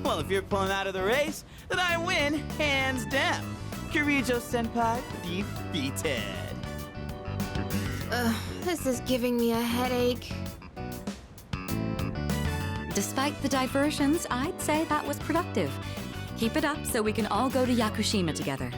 Well, if you're pulling out of the race, then I win, hands down. Kirijo-senpai defeated. This is giving me a headache. Despite the diversions, I'd say that was productive. Keep it up so we can all go to Yakushima together.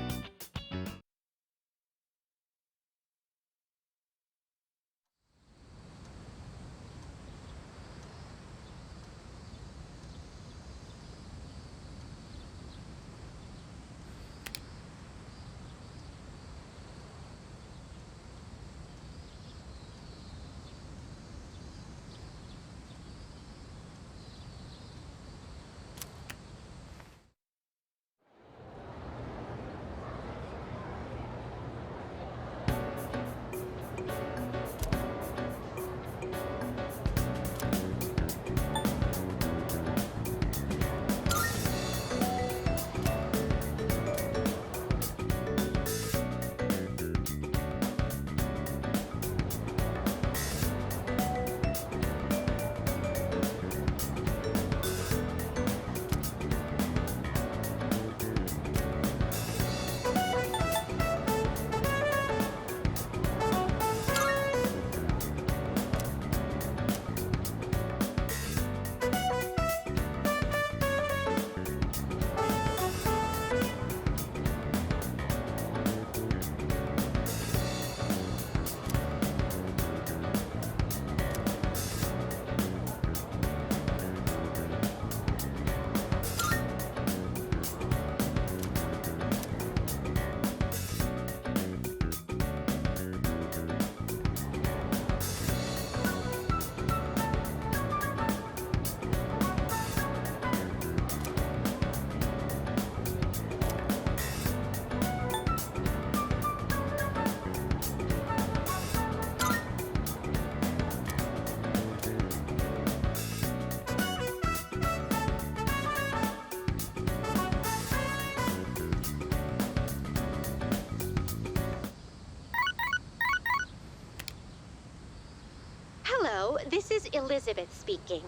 Hello, this is Elizabeth speaking.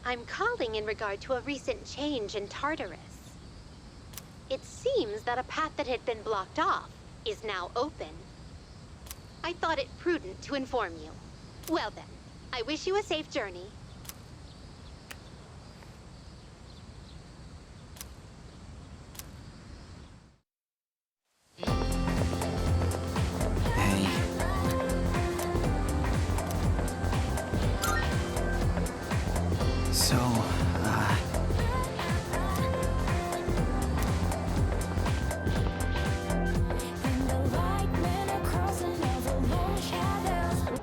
I'm calling in regard to a recent change in Tartarus. It seems that a path that had been blocked off is now open. I thought it prudent to inform you. Well then, I wish you a safe journey. Hey. So, And the light men are crossing over long shadows.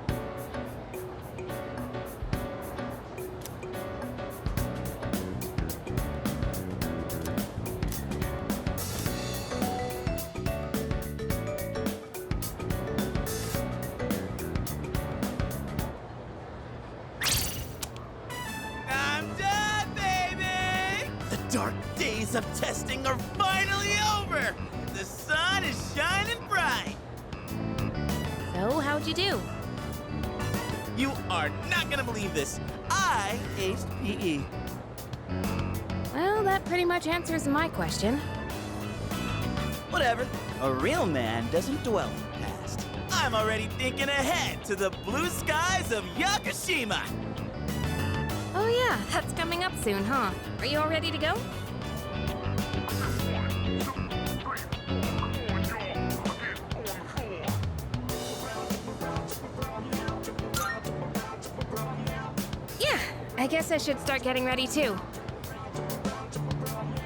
I'm done, baby! The dark days of testing are finally over! The sun is shining bright! So, how'd you do? You are not gonna believe this. I aced PE. Well, that pretty much answers my question. Whatever. A real man doesn't dwell in the past. I'm already thinking ahead to the blue skies of Yakushima! Oh yeah, that's coming up soon, huh? Are you all ready to go? Yeah, I guess I should start getting ready too.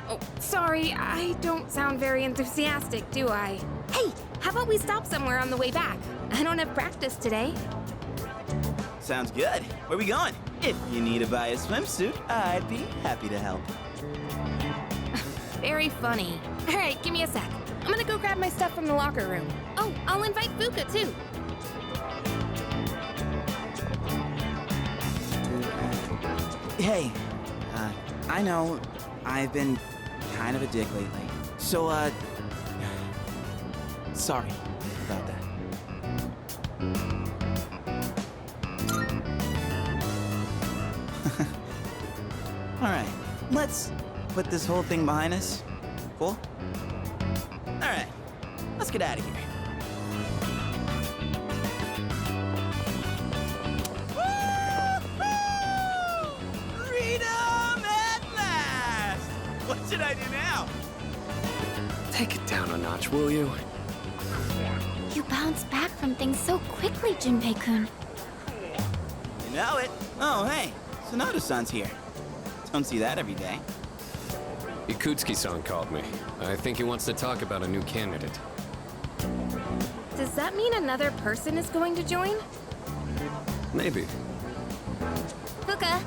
Oh, sorry, I don't sound very enthusiastic, do I? Hey, how about we stop somewhere on the way back? I don't have practice today. Sounds good. Where we going? If you need to buy a swimsuit, I'd be happy to help. Very funny. All right, give me a sec. I'm gonna go grab my stuff from the locker room. Oh, I'll invite Fuka too. hey. I know I've been kind of a dick lately. So, sorry about that. Alright, let's put this whole thing behind us. Cool? Alright, let's get out of here. Freedom at last! should I do now? Take it down a notch, will you? You bounce back from things so quickly, Junpei-kun. You know it. Oh, hey, Sonata-san's here. Don't see that every day. Ikutsuki-san called me. I think he wants to talk about a new candidate. Does that mean another person is going to join? Maybe. Fuka.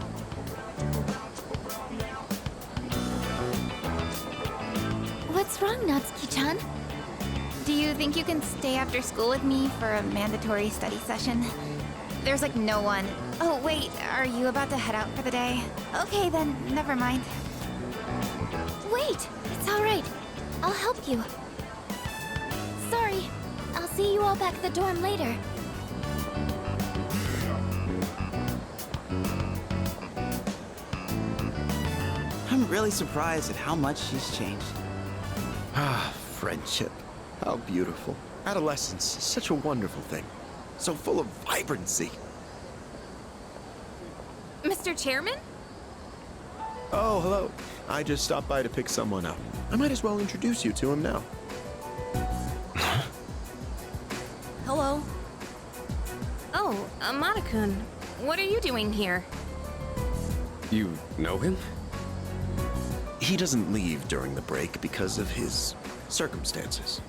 What's wrong, Natsuki-chan? Do you think you can stay after school with me for a mandatory study session? There's like no one. Oh, wait, are you about to head out for the day? Okay, then, never mind. Wait, it's all right. I'll help you. Sorry, I'll see you all back at the dorm later. I'm really surprised at how much she's changed. Ah, friendship. How beautiful. Adolescence is such a wonderful thing. So full of vibrancy. Mr. Chairman? Oh, hello. I just stopped by to pick someone up. I might as well introduce you to him now. Hello. Oh, Amada-kun, what are you doing here? You know him? He doesn't leave during the break because of his circumstances.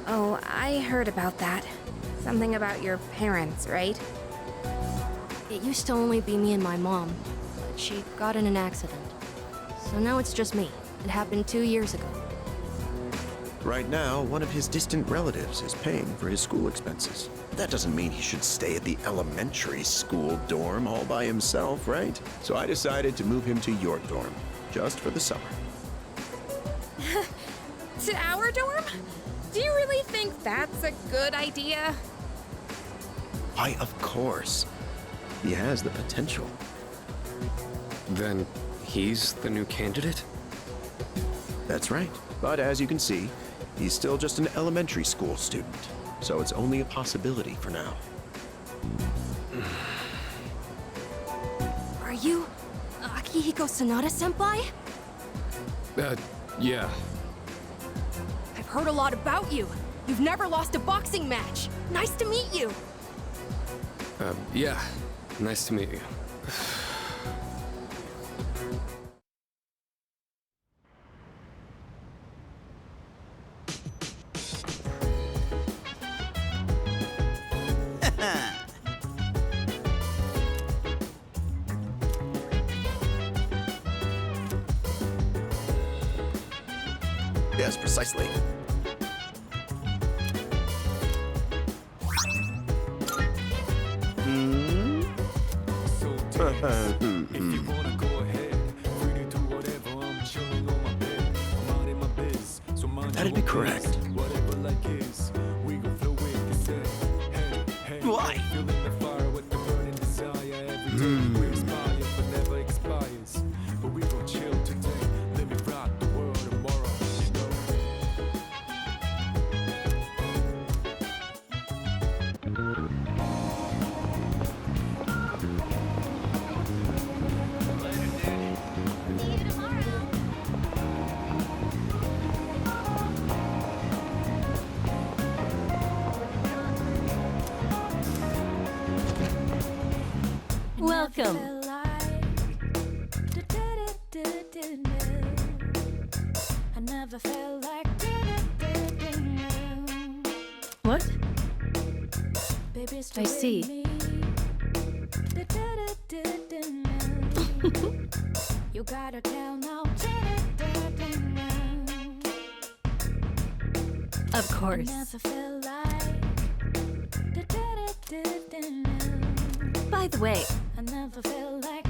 Oh, I heard about that. Something about your parents, right? It used to only be me and my mom, but she got in an accident. So now it's just me. It happened 2 years ago. Right now, one of his distant relatives is paying for his school expenses. That doesn't mean he should stay at the elementary school dorm all by himself, right? So I decided to move him to your dorm, just for the summer. To our dorm? Do you really think that's a good idea? Why, of course. He has the potential. Then he's the new candidate? That's right. But as you can see, he's still just an elementary school student. So it's only a possibility for now. Are you Akihiko Sanada-senpai? Yeah. I've heard a lot about you. You've never lost a boxing match. Nice to meet you. Yeah. Nice to meet you. Yes, precisely. If you wanna go ahead, free to do whatever. I'm chilling on my bed. I'm out in my biz. So mind That'd be correct. Whatever like is, we gon' flow with the day. Hey, Why? Feeling the fire with the burning desire every day. We inspire but never expires. But we gon' chill today. Let me rock the world tomorrow. You know? Welcome. I never felt like What? baby, I see. You gotta tell now. Of course. Never felt like By the way, I never felt like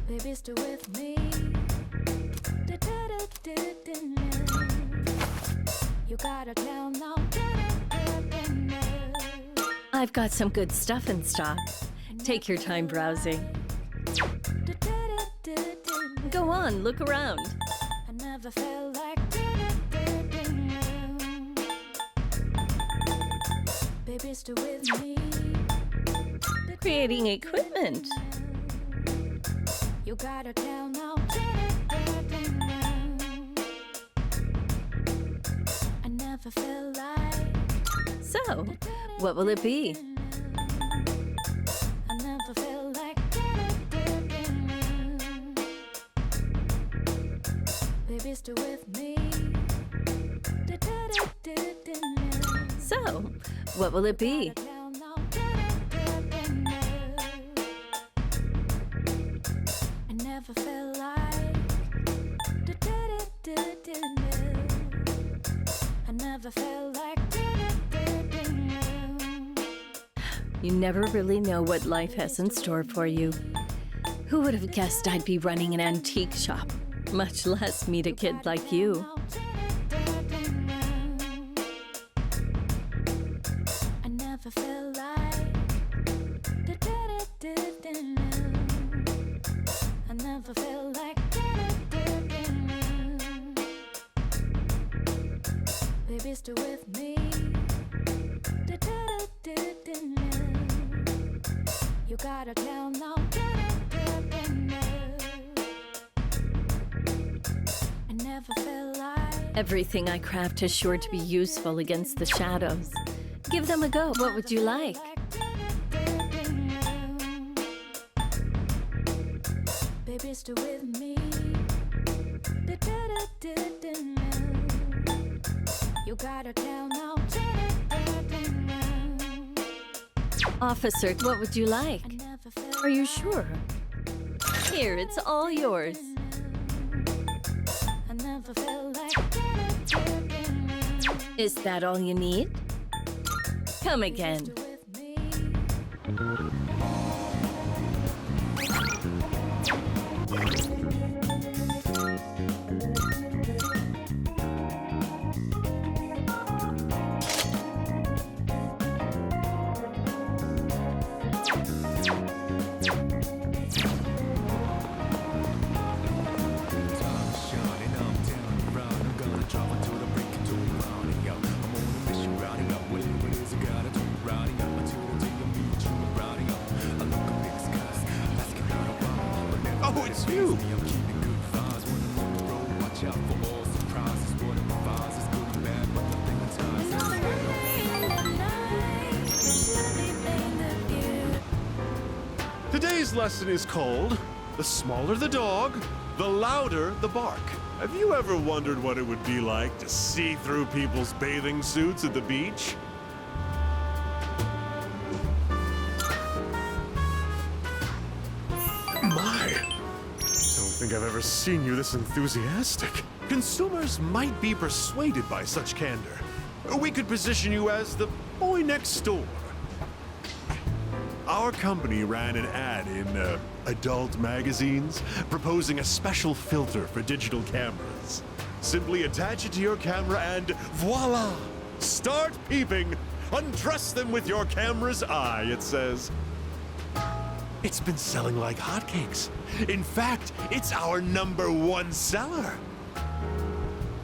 baby, stay with me. You gotta tell now. I've got some good stuff in stock. Take your time browsing. Go on, look around. I never felt like baby, stay with me. Creating equipment. You gotta tell now. I never felt like. So, what will it be? I never felt like. Baby, stay with me. So, what will it be? I never felt like. I never felt like. You never really know what life has in store for you. Who would have guessed I'd be running an antique shop, much less meet a kid like you? I never felt like. I never felt like. Baby, stay with me. You gotta tell now. I never felt like. Everything I craft is sure to be useful against the shadows. Give them a go. What would you like? Baby, stay with me. You gotta tell now. Officer, what would you like? Are you sure? Here, it's all yours. I never felt like. Is that all you need? Come again. Oh, it's you! Today's lesson is called The Smaller the Dog, the Louder the Bark. Have you ever wondered what it would be like to see through people's bathing suits at the beach? My, don't think I've ever seen you this enthusiastic. Consumers might be persuaded by such candor. We could position you as the boy next door. Our company ran an ad in adult magazines proposing a special filter for digital cameras. Simply attach it to your camera and voila! Start peeping! Undress them with your camera's eye, it says. It's been selling like hotcakes. In fact, it's our #1 seller.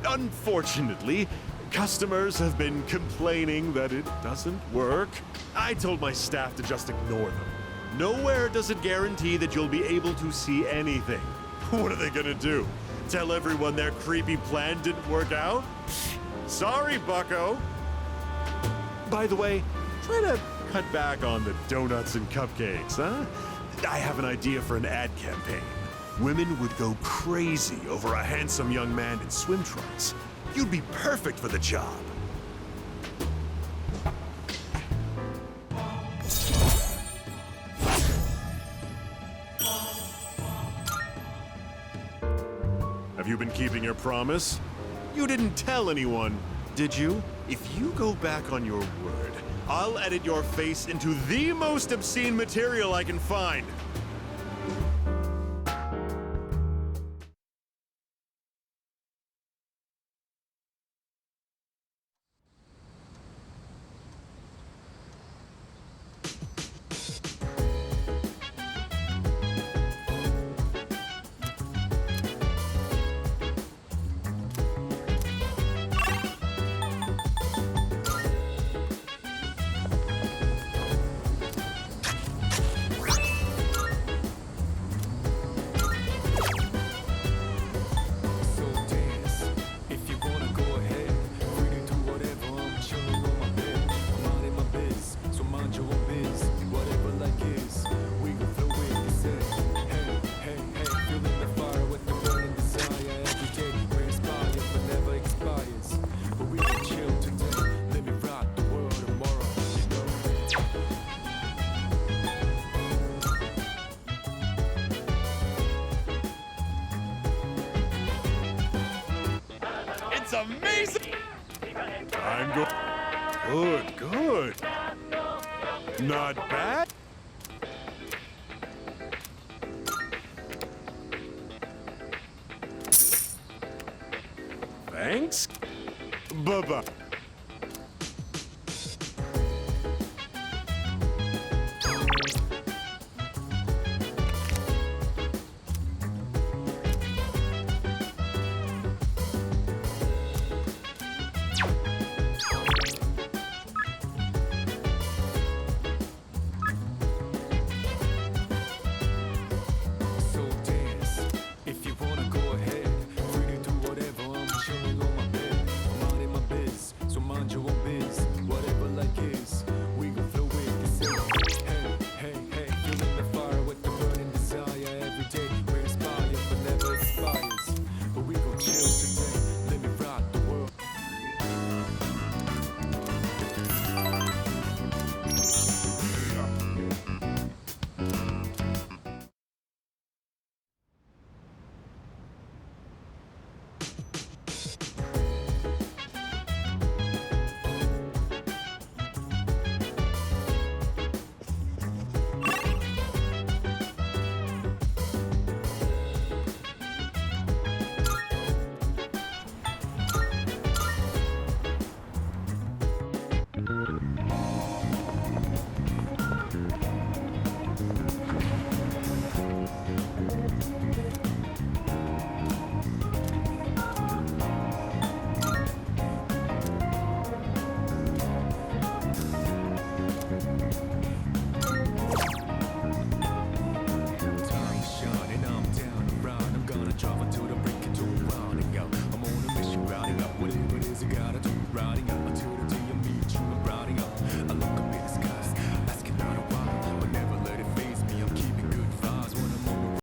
Unfortunately, customers have been complaining that it doesn't work. I told my staff to just ignore them. Nowhere does it guarantee that you'll be able to see anything. What are they gonna do? Tell everyone their creepy plan didn't work out? Sorry, bucko. By the way, try to cut back on the donuts and cupcakes, huh? I have an idea for an ad campaign. Women would go crazy over a handsome young man in swim trunks. You'd be perfect for the job. Have you been keeping your promise? You didn't tell anyone, did you? If you go back on your word, I'll edit your face into the most obscene material I can find. That's amazing! I'm good, good. Not bad. Thanks. Bye-bye.